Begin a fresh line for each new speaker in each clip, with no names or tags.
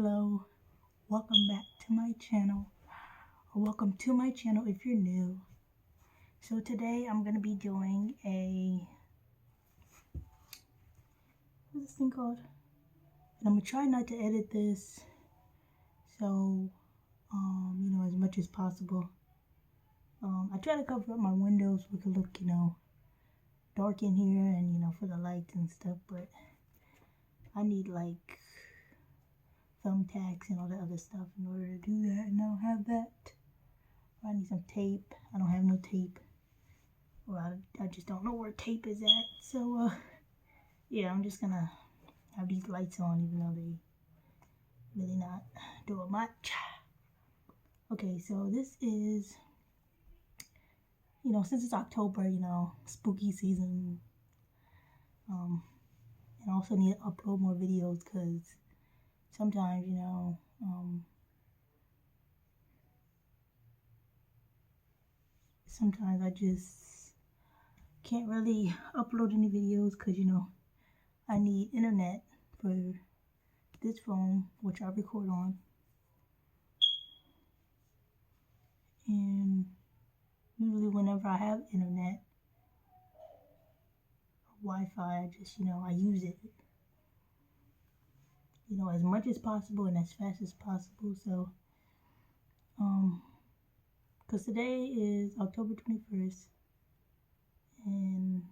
Hello, welcome back to my channel, or welcome to my channel if you're new. So today I'm going to be doing what's this thing called? And I'm going to try not to edit this, so, as much as possible. I try to cover up my windows so it could look, dark in here and, for the lights and stuff, but I need, like, thumbtacks and all that other stuff in order to do that, and I don't have that. I need some tape. I don't have no tape. Well, I just don't know where tape is at. So, yeah, I'm just gonna have these lights on, even though they really not doing much. Okay, so this is, since it's October, spooky season. And I also need to upload more videos because sometimes, sometimes I just can't really upload any videos because, I need internet for this phone, which I record on. And usually whenever I have internet or Wi-Fi, I just, I use it, as much as possible and as fast as possible. So, because today is October 21st, and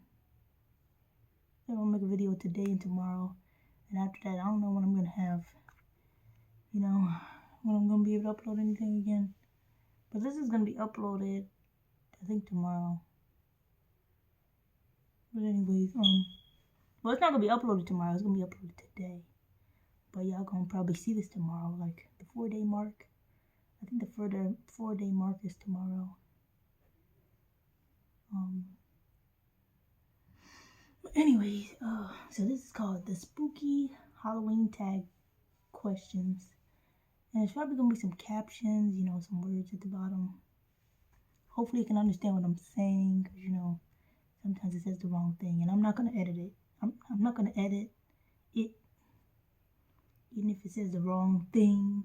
I'm gonna make a video today and tomorrow, and after that, I don't know when I'm gonna have, when I'm gonna be able to upload anything again. But this is gonna be uploaded, I think, tomorrow. But anyways, well, it's not gonna be uploaded tomorrow. It's gonna be uploaded today. But y'all gonna probably see this tomorrow, like the 4-day mark. I think the 4-day mark is tomorrow. But anyways, so this is called the Spooky Halloween Tag Questions. And it's probably gonna be some captions, some words at the bottom. Hopefully you can understand what I'm saying, because, sometimes it says the wrong thing. And I'm not gonna edit it. I'm not gonna edit it, even if it says the wrong thing.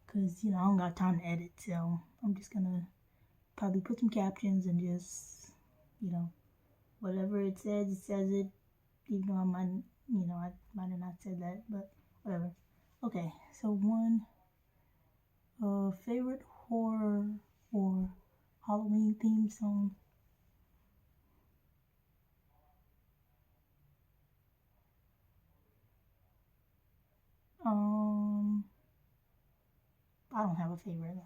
Because, I don't got time to edit, so I'm just gonna probably put some captions and just, whatever it says it, even though I might have not said that, but whatever. Okay, so one, favorite horror or Halloween theme song. I don't have a favorite.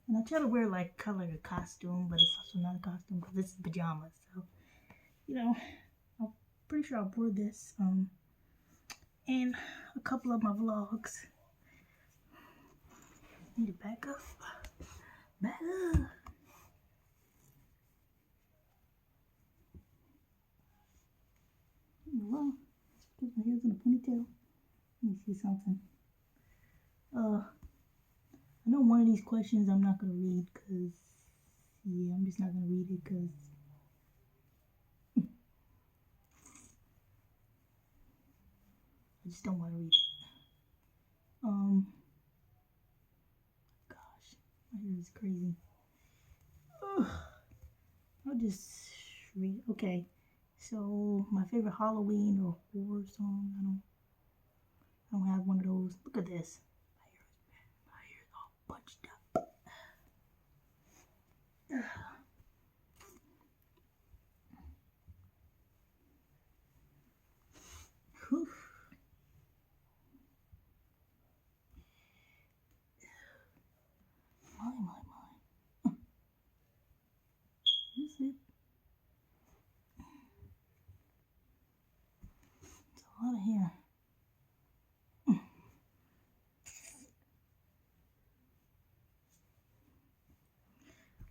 And I try to wear like kind of like a costume, but it's also not a costume because this is pajamas. So, I'm pretty sure I wore this in a couple of my vlogs. Need to back up. Back up. Well, put my hair's in a ponytail. Let me see something. I know one of these questions I'm not gonna read because, yeah, I'm just not gonna read it because I just don't want to read it. Gosh, my hair is crazy. Ugh. I'll just read. Okay, so my favorite Halloween or horror song. I don't have one of those. Look at this. My hair is all bunched up. Whew. My. Is it? It's a lot of hair.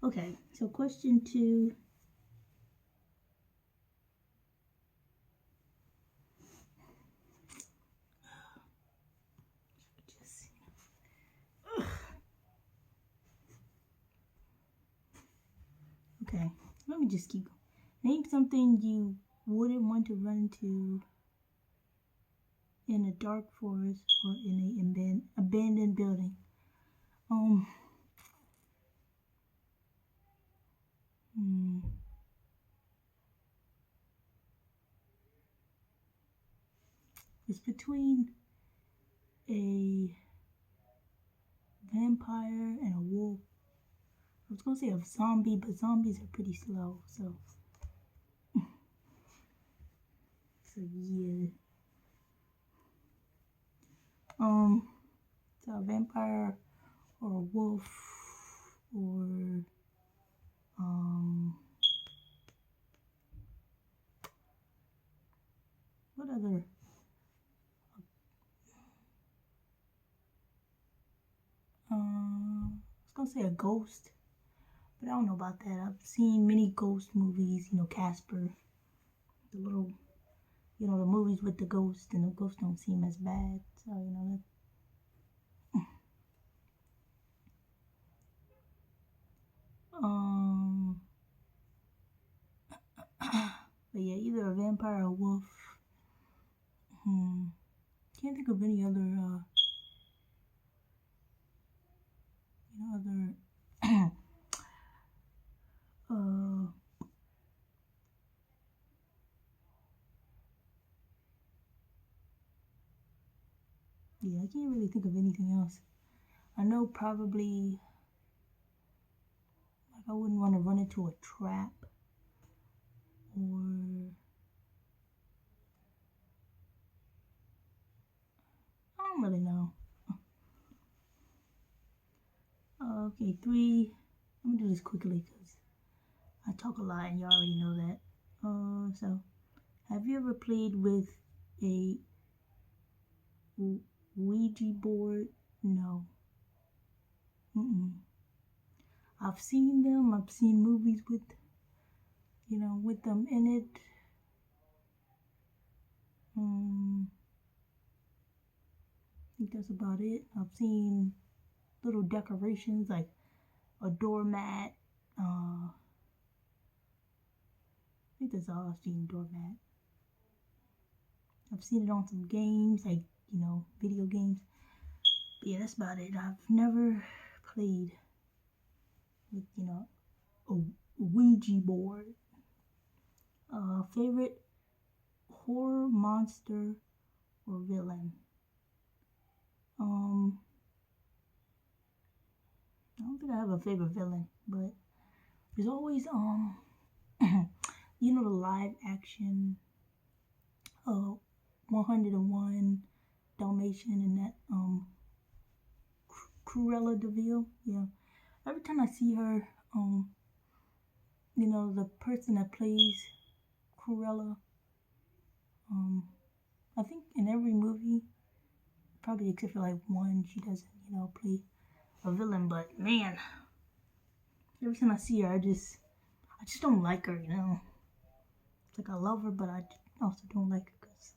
Okay, so question 2. Okay, let me just keep going. Name something you wouldn't want to run into in a dark forest or in an abandoned building. It's between a vampire and a wolf. I was gonna say a zombie, but zombies are pretty slow, so yeah. So a vampire or a wolf or what other? I was gonna say a ghost, but I don't know about that. I've seen many ghost movies, Casper, the little, the movies with the ghost, and the ghosts don't seem as bad. So, that. But yeah, either a vampire or a wolf. Can't think of any other, yeah, I can't really think of anything else. I know probably, like, I wouldn't want to run into a trap, or I don't really know. Okay, 3. Let me do this quickly because I talk a lot and you already know that. So, have you ever played with a Ouija board? No. I've seen them. I've seen movies with, with them in it. I think that's about it. I've seen little decorations like a doormat. I think that's all I've seen, doormat. I've seen it on some games, like, video games. But yeah, that's about it. I've never played with, a Ouija board. Favorite horror monster or villain? I don't think I have a favorite villain, but there's always the live action 101 Dalmatian and that Cruella de Vil. Yeah, every time I see her, the person that plays Cruella, I think in every movie, probably except for like one, she doesn't play a villain. But man, every time I see her, I just don't like her. It's like I love her, but I also don't like her because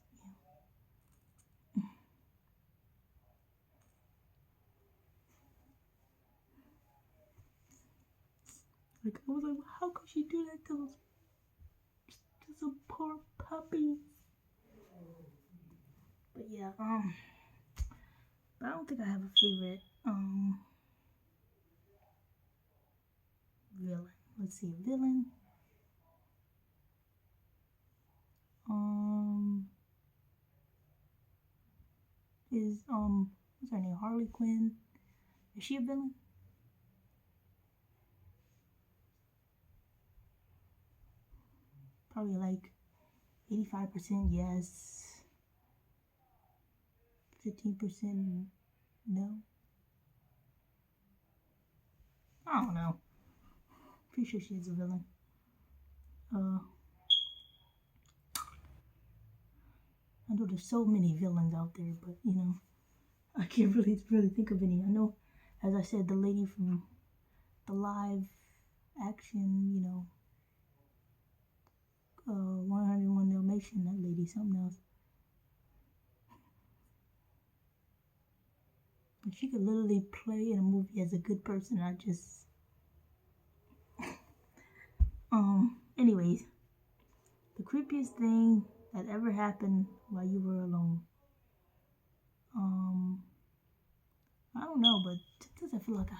like I was like, how could she do that to some poor puppies? But yeah, but I don't think I have a favorite villain. Let's see, villain. Is what's her name? Harley Quinn. Is she a villain? Probably like 85% yes, 15% no. I don't know. Pretty sure she is a villain. I know there's so many villains out there, but I can't really think of any. I know, as I said, the lady from the live action, 101 Dalmatian, that lady, something else. But she could literally play in a movie as a good person. I just, anyways, The creepiest thing that ever happened while you were alone. Um, I don't know, but sometimes I feel like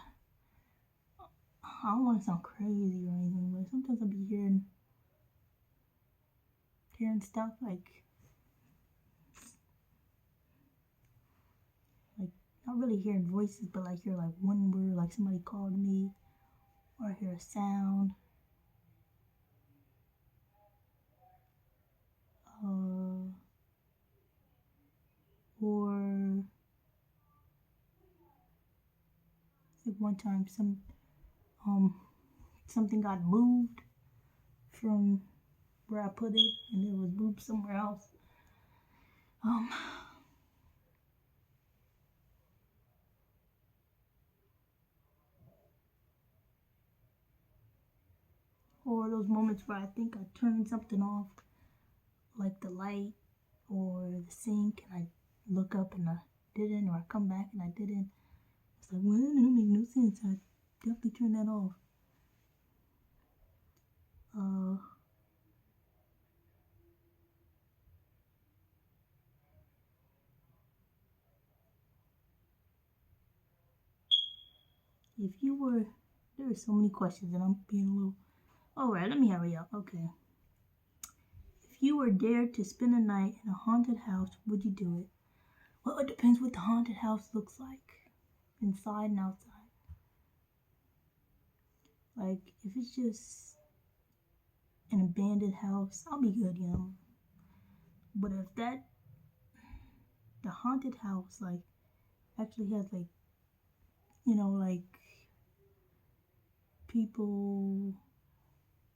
I don't want to sound crazy or anything, but sometimes I'll be hearing stuff like not really hearing voices, but like hear like one word, like somebody called me, or I hear a sound. Or like one time um something got moved from where I put it, and it was moved somewhere else. Um, or those moments where I think I turned something off, like the light or the sink, and I look up and I didn't, or I come back and I didn't. It's like, well, that didn't make no sense. I definitely turned that off. Uh, if you were, there are so many questions, and I'm being a little. All right, let me hurry up. Okay. If you were dared to spend a night in a haunted house, would you do it? Well, it depends what the haunted house looks like, inside and outside. Like, if it's just an abandoned house, I'll be good, you know. But if the haunted house, like, actually has, like, like people,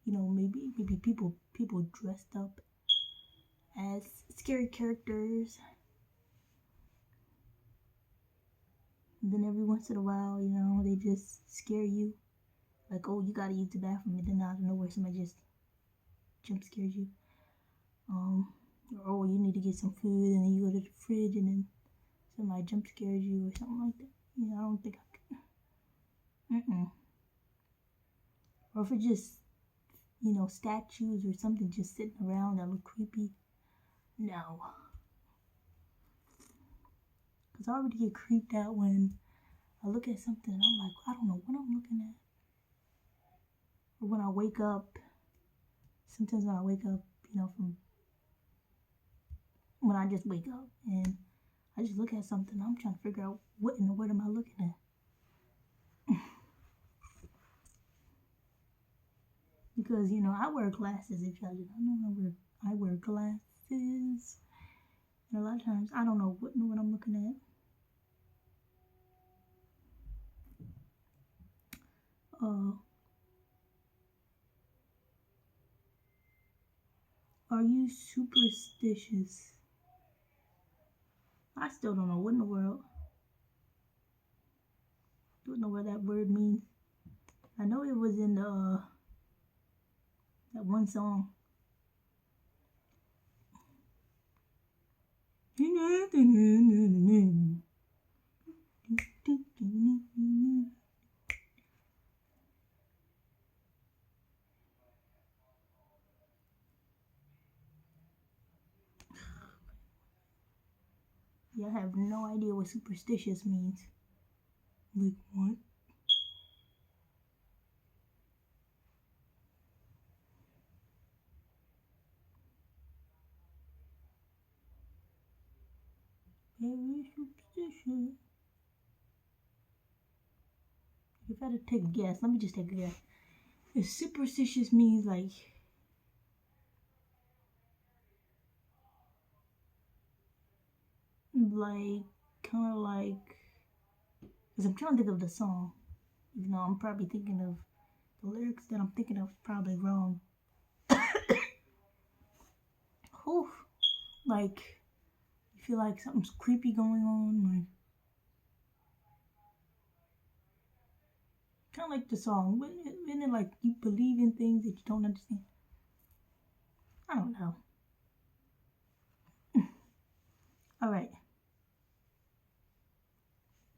maybe people dressed up as scary characters. And then every once in a while, they just scare you. Like, oh, you gotta use the bathroom, and then out of nowhere, somebody just jump scares you. Or oh, you need to get some food, and then you go to the fridge, and then somebody jump scares you, or something like that. I don't think I can. Or if it's just, statues or something just sitting around that look creepy. No. Because I already get creeped out when I look at something and I'm like, I don't know what I'm looking at. Or when I wake up, sometimes when I wake up, from when I just wake up and I just look at something, I'm trying to figure out what in the world am I looking at. Because, I wear glasses, if y'all didn't know, I wear glasses. And a lot of times I don't know what I'm looking at. Are you superstitious? I still don't know what in the world. Don't know what that word means. I know it was in the that one song. Yeah, I have no idea what superstitious means. Like what? Very superstitious. If I had to take a guess, let me just take a guess. If superstitious means like kind of like, because I'm trying to think of the song. Even though I'm probably thinking of the lyrics that I'm thinking of probably wrong. Oof. Like, you feel like something's creepy going on, like kind of like the song. Isn't it like you believe in things that you don't understand? I don't know. All right.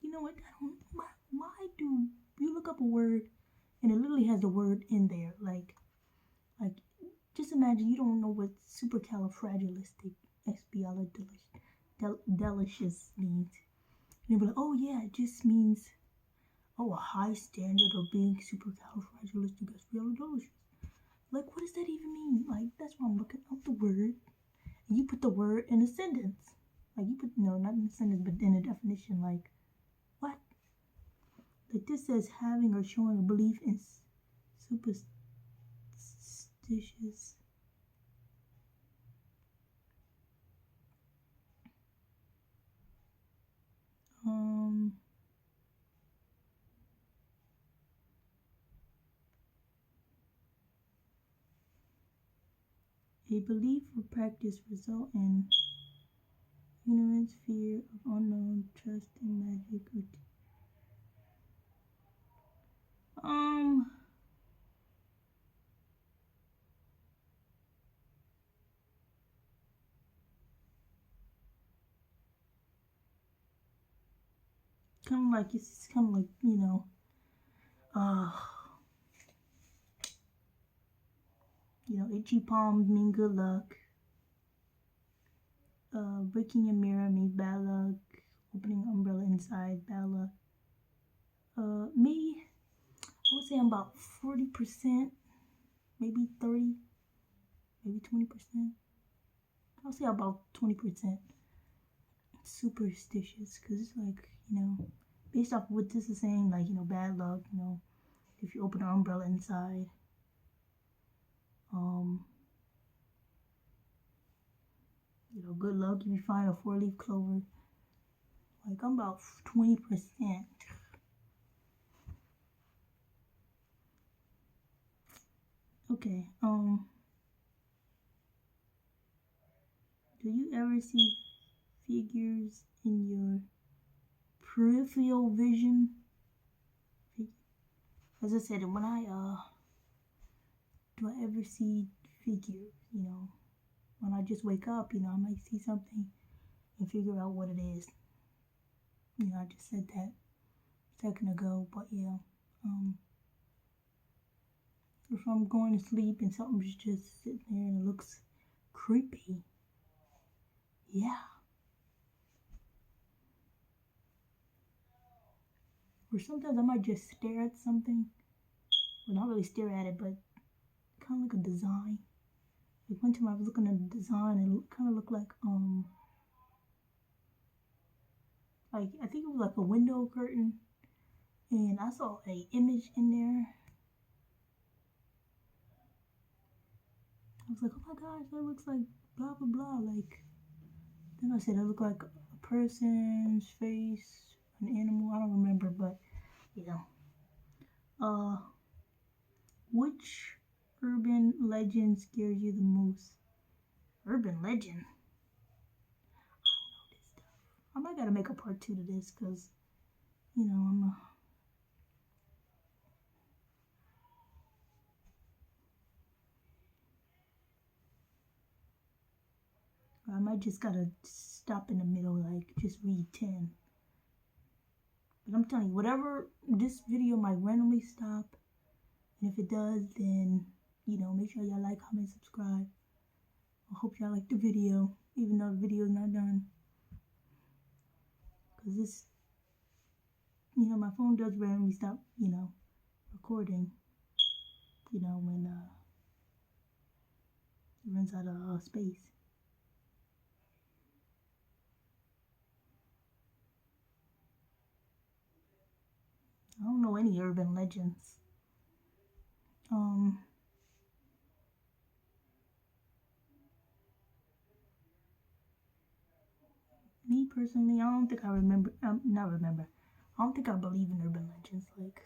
You know what? Why do you look up a word and it literally has the word in there? Like just imagine you don't know what supercalifragilisticexpialidocious means. And you'll be like, oh yeah, it just means, oh, a high standard of being supercalifragilisticexpialidocious. Like, what does that even mean? Like, that's why I'm looking up the word. And you put the word in a sentence. Like, you put, no, not in a sentence, but in a definition. Like, what? Like, this says having or showing a belief in superstitious. A belief or practice result in ignorance, fear of unknown, trust in magic, or kind of like, it's kind of like, itchy palms mean good luck. Breaking your mirror means bad luck. Opening an umbrella inside, bad luck. Me, I would say I'm about 40%, maybe 30, maybe 20%. I'll say about 20% superstitious, because it's like, based off what this is saying, like, bad luck, if you open an umbrella inside. Good luck if you find a 4-leaf clover. Like, I'm about 20%. Okay, do you ever see figures in your peripheral vision? As I said, when do I ever see figures, when I just wake up, I might see something and figure out what it is. I just said that a second ago, but yeah, if I'm going to sleep and something's just sitting there and it looks creepy, yeah. Or sometimes I might just stare at something, well, not really stare at it, but kind of like a design. Like one time I was looking at a design and it kind of looked like I think it was like a window curtain, and I saw a image in there. I was like, oh my gosh, that looks like blah blah blah. Like, then I said it looked like a person's face, an animal. I don't remember, but which urban legend scares you the most? Urban legend. I might gotta make a part 2 to this, because, I might just gotta stop in the middle, like, just read 10. But I'm telling you, whatever, this video might randomly stop. And if it does, then, make sure y'all like, comment, subscribe. I hope y'all like the video, even though the video is not done. Because this, my phone does randomly stop, recording, when it runs out of space. I don't know any urban legends. Me personally, I don't think I remember, not remember. I don't think I believe in urban legends, like,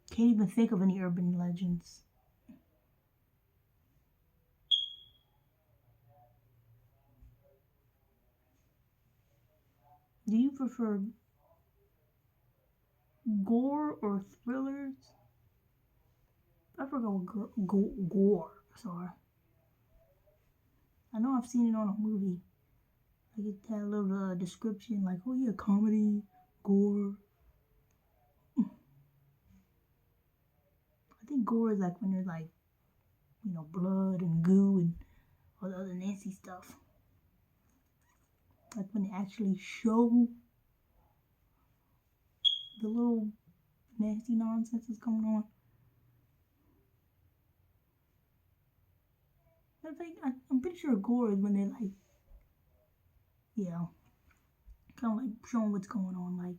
can't even think of any urban legends. Do you prefer gore or thrillers? I forgot what gore. Sorry. I know I've seen it on a movie. I get that little description, like, oh yeah, comedy, gore. think gore is like when there's like, you know, blood and goo and all the other nasty stuff. Like when they actually show the little nasty nonsense that's going on. But like, I'm pretty sure gore is when they're like, yeah, kind of like showing what's going on. Like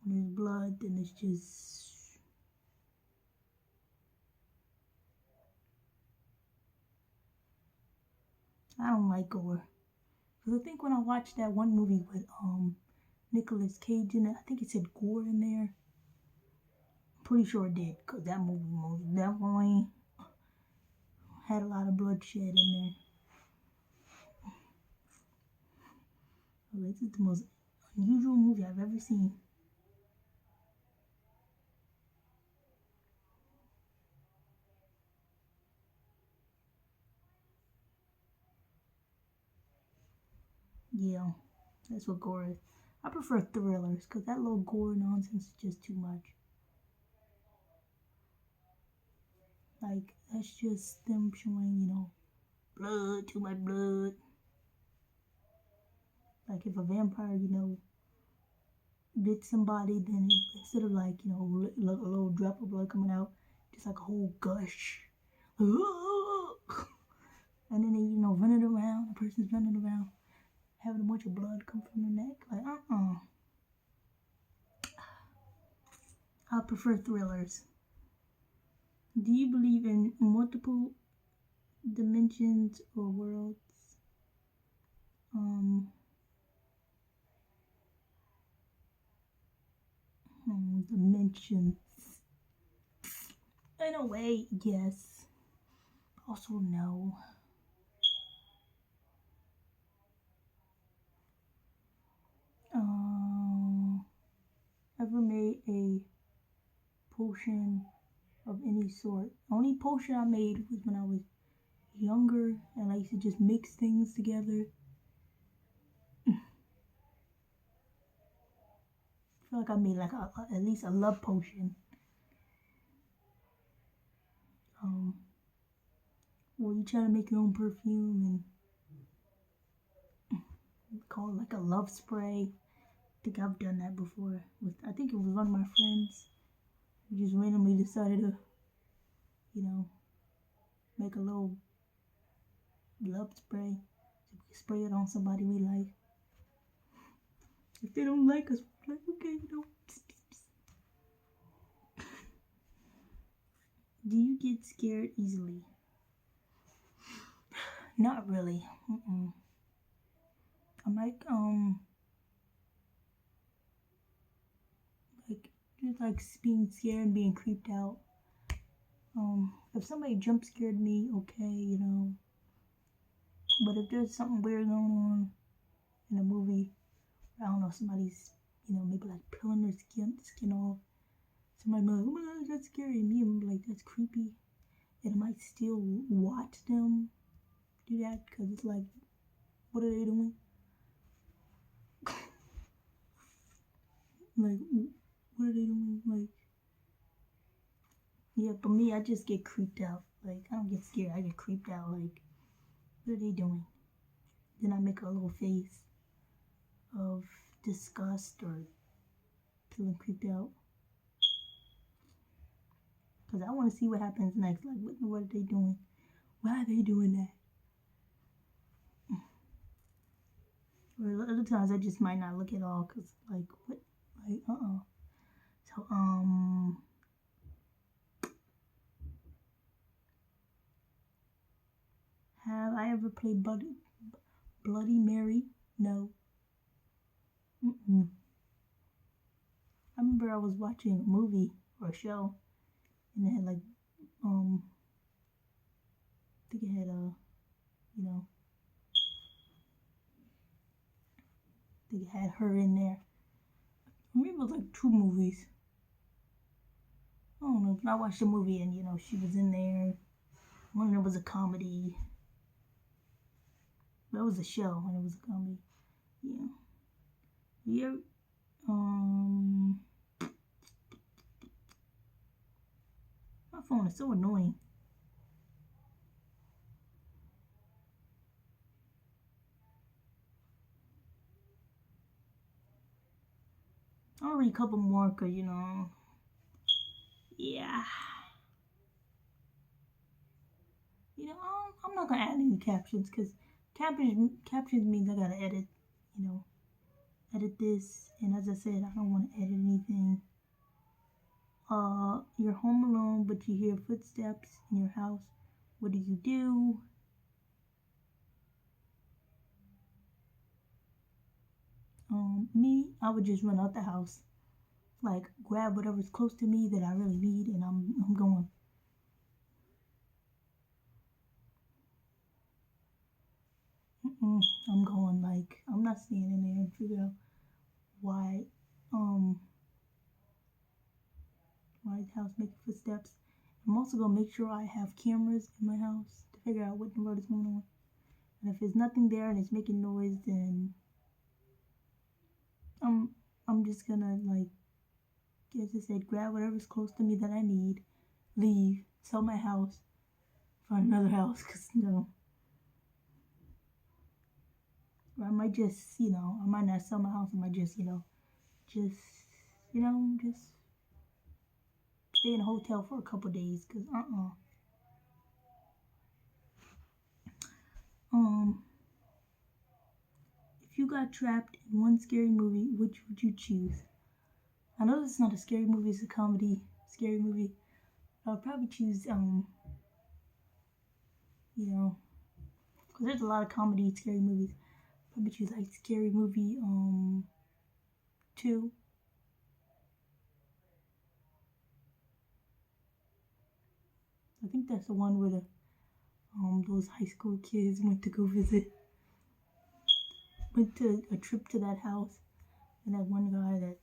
when there's blood, then it's just. I don't like gore. Because I think when I watched that one movie with Nicolas Cage in it, I think it said gore in there. I'm pretty sure it did, because that movie most definitely had a lot of bloodshed in there. This is the most unusual movie I've ever seen. Yeah, that's what gore is. I prefer thrillers, because that little gore nonsense is just too much. Like, that's just them showing, you know, blood, too much blood. Like, if a vampire, you know, bit somebody, then instead of like, you know, a little drop of blood coming out, just like a whole gush. And then they, you know, running around, the person's running around, having a bunch of blood come from their neck. Like, I prefer thrillers. Do you believe in multiple dimensions or worlds? Dimensions. In a way, yes. Also, no. Ever made a potion of any sort? The only potion I made was when I was younger, and I used to just mix things together. I feel like I made like at least a love potion. Where you try to make your own perfume and call it like a love spray. I think I've done that before. I think it was one of my friends. We just randomly decided to, you know, make a little love spray. So we can spray it on somebody we like. If they don't like us, we're like, okay, you know. Do you get scared easily? Not really. I'm like just like being scared and being creeped out. If somebody jump scared me, okay, you know. But if there's something weird going on in a movie, I don't know, somebody's, you know, maybe like peeling their skin off. Somebody might be like, oh my gosh, that's scary. And me, I'm like, that's creepy. And I might still watch them do that because it's like, what are they doing? Like, what are they doing? Like, yeah, but me, I just get creeped out. Like, I don't get scared. I get creeped out. Like, what are they doing? Then I make a little face of disgust or feeling creeped out. Because I want to see what happens next. Like, what are they doing? Why are they doing that? Or other times I just might not look at all. Because, like, what? Like, So, have I ever played Bloody Mary? No. I remember I was watching a movie or a show, and it had like, I think it had you know, I think it had her in there. Maybe it was like 2 movies. I don't know, but I watched a movie and, you know, she was in there. One of them was a comedy. That was a show and it was a comedy. Yeah. Yeah. My phone is so annoying. I'll read a couple more because, yeah. I'm not going to add any captions because captions means I got to edit this. And as I said, I don't want to edit anything. You're home alone, but you hear footsteps in your house. What do you do? Me, I would just run out the house, like grab whatever's close to me that I really need, and I'm going. I'm going. Like, I'm not staying in there and figure out why the house making footsteps. I'm also gonna make sure I have cameras in my house to figure out what in the world is going on. And if there's nothing there and it's making noise, then I'm just gonna, like, as I said, grab whatever's close to me that I need, leave, sell my house for another house, cause or I might just, I might not sell my house. I might just, just stay in a hotel for a couple days, cause if you got trapped in one scary movie, which would you choose? I know this is not a scary movie; it's a comedy scary movie. I'll probably choose, because there's a lot of comedy scary movies. Probably choose like Scary Movie 2. I think that's the one where those high school kids went to a trip to that house, and that one guy that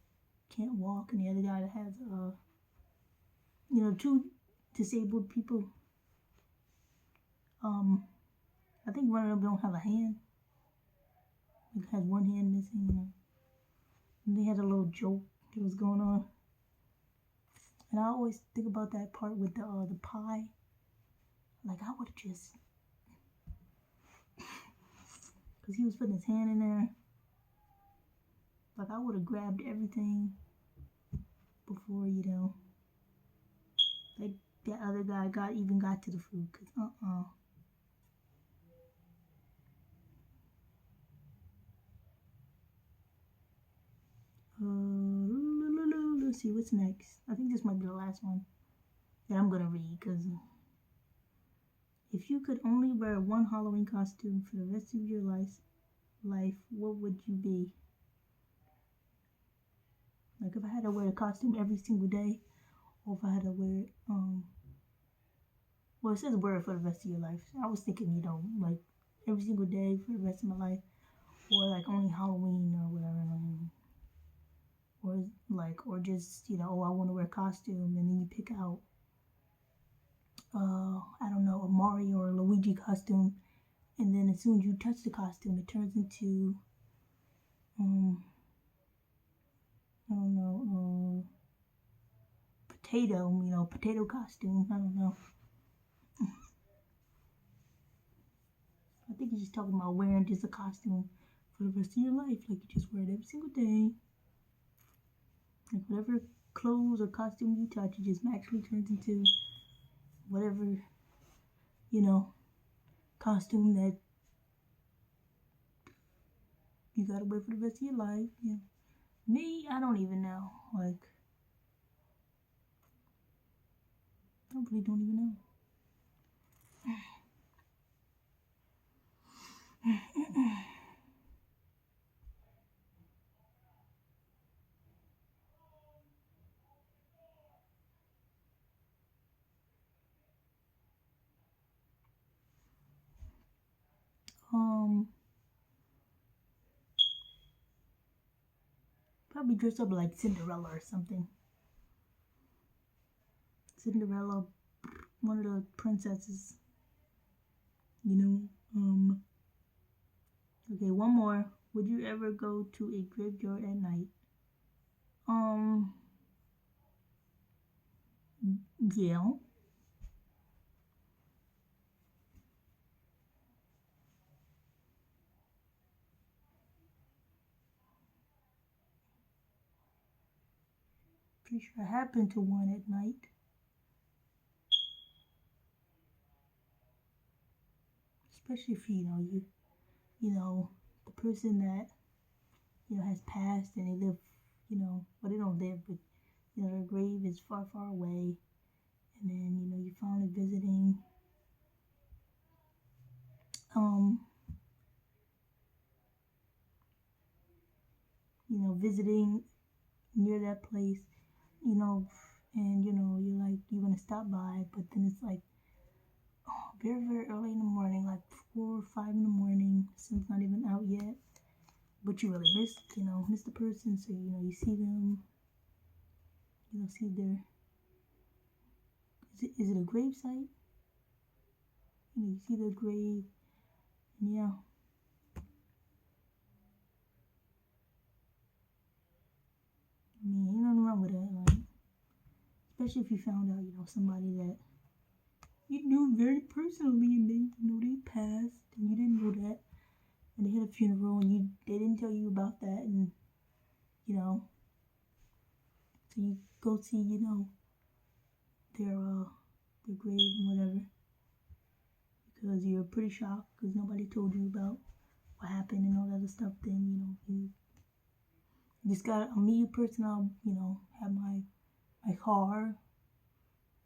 can't walk, and the other guy that has two disabled people. I think one of them don't have a hand. Like, has one hand missing. And they had a little joke that was going on. And I always think about that part with the pie. Like, I would have just, because he was putting his hand in there. Like, I would have grabbed everything before, like that other guy got to the food. Cause let's see what's next. I think this might be the last one that I'm gonna read. Cause if you could only wear one Halloween costume for the rest of your life, what would you be? Like, if I had to wear a costume every single day, or if I had to wear well, it says wear it for the rest of your life. I was thinking, like every single day for the rest of my life, or like only Halloween or whatever, or just I want to wear a costume, and then you pick out I don't know, a Mario or a Luigi costume, and then as soon as you touch the costume, it turns into I don't know, potato costume. I don't know. I think he's just talking about wearing just a costume for the rest of your life. Like, you just wear it every single day. Like, whatever clothes or costume you touch, it just magically turns into whatever, costume that you gotta wear for the rest of your life. Yeah. Me, I don't even know. Like, I really don't even know. Probably dress up like Cinderella or something. Cinderella, one of the princesses. Okay, one more. Would you ever go to a graveyard at night? Yeah. Pretty sure I have been to one at night. Especially if the person that has passed and they live, well, they don't live, but their grave is far, far away, and then you're finally visiting, visiting near that place, and you're like you're gonna stop by, but then it's like very, very early in the morning, like 4 or 5 in the morning. The sun's not even out yet, but you really miss the person. So you see them, see their. Is it a grave site? You see their grave, and yeah. I mean, ain't nothing wrong with that, like, especially if you found out, somebody that you knew very personally, and they passed, and you didn't know that, and they had a funeral, and they didn't tell you about that, and so you go see, their grave and whatever, because you're pretty shocked because nobody told you about what happened and all that other stuff. Then you just got me personally, have my car,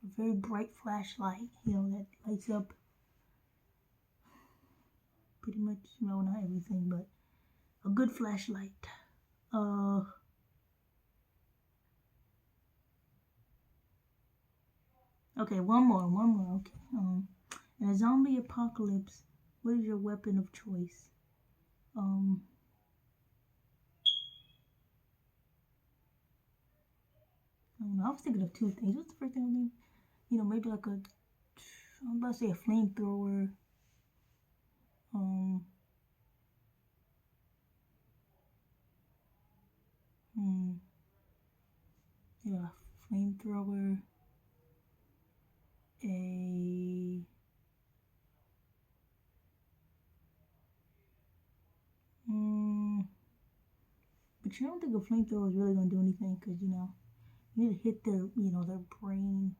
a very bright flashlight, that lights up pretty much, not everything, but a good flashlight. Okay, one more. Okay. In a zombie apocalypse, what is your weapon of choice? I don't know. I was thinking of two things. What's the first thing I mean? Maybe like I'm about to say a flamethrower. Yeah, flamethrower. But you don't think a flamethrower is really gonna do anything because you need to hit their their brain.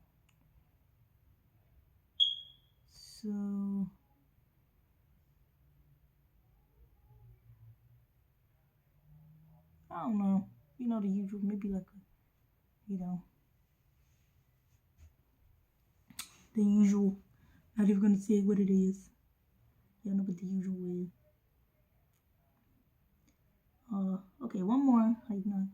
So I don't know. The usual, maybe like the usual. Not even gonna say what it is. Y'all know what the usual is. Okay, one more. Like not